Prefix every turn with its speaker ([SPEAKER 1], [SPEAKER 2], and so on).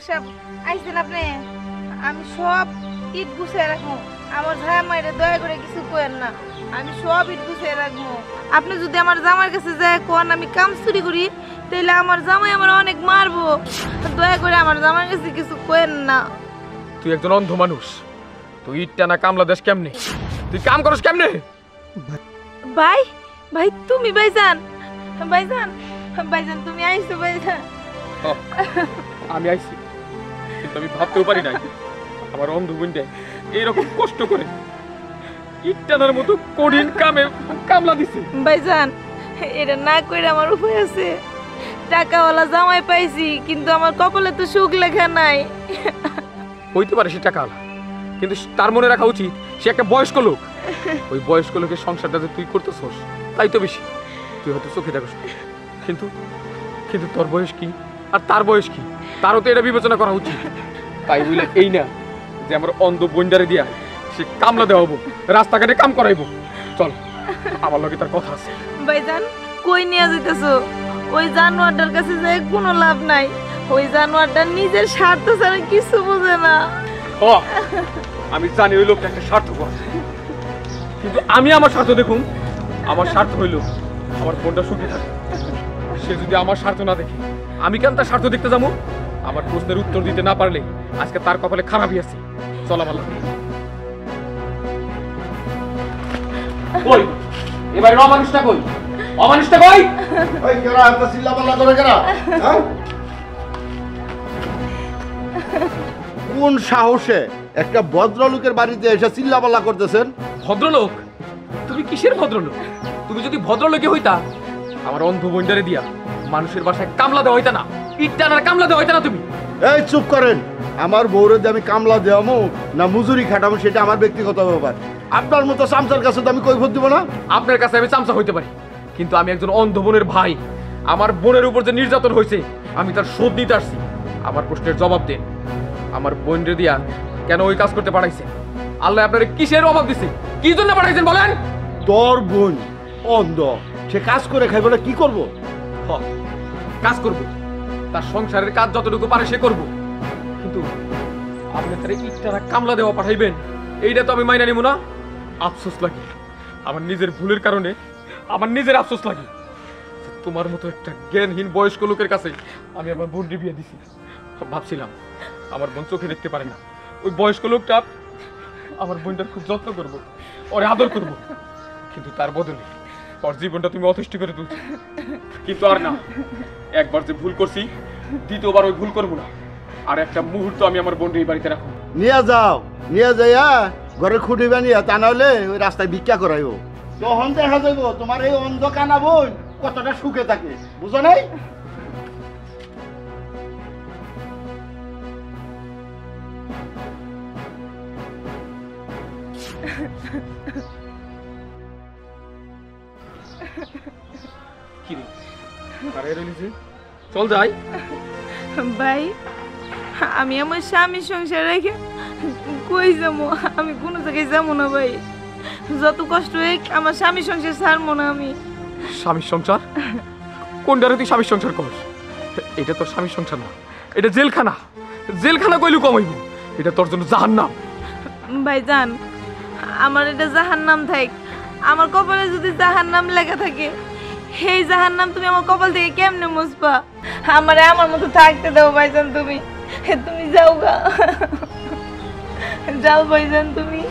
[SPEAKER 1] সাহেব আইছেন আপনি? আমি সব ইট গুছিয়ে রাখবো। আমার জামাইরে দয়া করে কিছু করেন না, আমি সব ইট গুছিয়ে রাখবো। আপনি যদি আমার জামাইয়ের কাছে যায় কোন আমি কাম চুরি করি, তাহলে আমার জামাই আমার অনেক মারবো। দয়া করে আমার জামাইয়ের কাছে কিছু করেন না।
[SPEAKER 2] তুই একজন অন্ধ মানুষ, তুই ইট টানা কামলা দেশ কেমনে? তুই কাম করস কেমনে?
[SPEAKER 1] ভাই, ভাই তুমি ভাইজান, ভাইজান, ভাইজান তুমি আইছো ভাইজান।
[SPEAKER 2] আমি আইছি, কিন্তু আমি ভাবতেও পারি নাই আমার অন্ধ বোনটা এইরকম কষ্ট করে ইট টানার মতো কঠিন কামে কামলা দিছে।
[SPEAKER 1] ভাইজান এটা না কইরা আমার উপায় আছে? টাকাওয়ালা জামাই পাইছি, কিন্তু আমার কপালে তো সুখ লেখা নাই।
[SPEAKER 2] হইতে পারে সে টাকা আলা, কিন্তু তার মনে রাখা উচিত সে একটা বয়স্ক লোক। ওই বয়স্ক লোকের সংসারটা যে তুই করতেছস তাই তো বেশি। তুই হয়তো চোখে দেখস, কিন্তু কিন্তু তোর বয়স কি আর তার বয়স কি, তারও তো এটা বিবেচনা করা উচিত। তাই বুঝলে এই না যে আমার অন্ধ বন্ডারে দিয়া সে কামলা দেওয়াবো, রাস্তাঘাটে কাম করাইবো। চল, আমার লগে তার কথা আছে।
[SPEAKER 1] ভাইজান কই নিয়ে যাইতেছো? ওই জানোয়ারটার কাছে যায় কোনো লাভ নাই। ওই জানোয়ারটা নিজের স্বার্থ ছাড়া কিছু বোঝে না।
[SPEAKER 2] ও, আমি জানি ওই লোকটা একটা স্বার্থপর, কিন্তু আমি আমার স্বার্থ দেখুন। আমার স্বার্থ হইল আমার বোনটা সুখী থাকে। সে যদি আমার স্বার্থ না দেখে, আমি কেন তার স্বার্থ দেখতে যাবো? আমার প্রশ্নের উত্তর দিতে না পারলে আজকে তার কপালে খারাপই আছে। চল আমার লগে। কই এবারে অমানুষটা কই? অমানুষটা কই?
[SPEAKER 3] ওই কেরা এত চিল্লাপাল্লা করে কেরা? হ্যাঁ? কোন সাহসে একটা ভদ্রলোকের বাড়িতে এসে চিল্লাপাল্লা করতেছেন?
[SPEAKER 2] ভদ্রলোক? তুমি কিসের ভদ্রলোক? তুমি যদি ভদ্রলোকে হইতা আমার অন্ধ বন্ডারে দিয়া মানুষের বাসায় কামলা দেওয়া হইতা না, ইট টানার কামলা দেওয়া হইতা না তুমি।
[SPEAKER 3] এই চুপ করেন। আমার বউরে যে আমি কামলা দেওয়ামো না মজুরি খাটাবো সেটা আমার ব্যক্তিগত ব্যাপার। আপনার মতো চামচার কাছে তো আমি কৈফিয়ত দিব না।
[SPEAKER 2] আপনার কাছে আমি চামচা হইতে পারি, কিন্তু আমি একজন অন্ধ বোনের ভাই। আমার বোনের উপর যে নির্যাতন হয়েছে আমি তার শোধ নিতে আসছি। আমার প্রশ্নের জবাব দেন, আমার বোনরে দিয়া কেন ওই কাজ করতে পাঠাইছে? আল্লাহ আপনার কিসের অভাব দিছে? কি জন্য পাঠাইছেন বলেন?
[SPEAKER 3] তোর বোন অন্ধ, সে কাজ করে খাইব না, কি করবো?
[SPEAKER 2] কাজ করব, তার সংসারের কাজ যতটুকু পারে সে করব, কিন্তু আপনি তার ইটটারা কামলা দেওয়া পাঠাইবেন এইটা তো আমি মাইনা নিব না। আফসোস লাগে, আমার নিজের ভুলের কারণে আমার নিজের আফসোস লাগে। তোমার মতো একটা জ্ঞানহীন বয়স্ক লোকের কাছে আমি আমার বোনকে বিয়ে দিছি। ভাবছিলাম আমার বোন চোখে দেখতে পারে না, ওই বয়স্ক লোকটা আমার বোনটার খুব যত্ন করব, ওরে আদর করব, কিন্তু তার বদলে ওর জীবনটা তুমি অতিষ্ঠ করে তুলছো। কিন্তু আর না, একবার যে ভুল করছি দ্বিতীয়বার ওই ভুল করবো না। আর একটা মুহূর্ত আমি আমার বোনকে এই বাড়িতে রাখবো।
[SPEAKER 3] নিয়ে যাও, নিয়ে যাইয়া ঘরে খুঁটি বানিয়া, তা নাহলে ওই রাস্তায় ভিক্ষা করাইব। তখন দেখা যাইব তোমার এই অন্ধ কানা বোন কতটা সুখে থাকে, বুঝো নাই?
[SPEAKER 2] কি রে, আরে রইলিছে, চল যাই।
[SPEAKER 1] ভাই আমি আমার স্বামীর সংসার রেখে কই যাবো? আমি কোনো জায়গায় যাবো না ভাই। যত কষ্ট হোক আমার স্বামীর সংসার ছাড়বো না আমি।
[SPEAKER 2] স্বামীর সংসার? কোনটারে তুই স্বামীর সংসার করস? এটা তোর স্বামীর সংসার না, এটা জেলখানা। জেলখানা কইলু কমাইব, এটা তোর জন্য জাহান্নাম।
[SPEAKER 1] ভাইজান আমার এটা জাহান্নাম থাক, আমার কপালে যদি জাহান্নাম লেখা থাকে, সেই জাহান্নাম তুমি আমার কপাল থেকে কেমনে মুছবা? আমারে আমার মতো থাকতে দাও ভাইজান, তুমি তুমি যাও গা, যাও ভাইজান তুমি।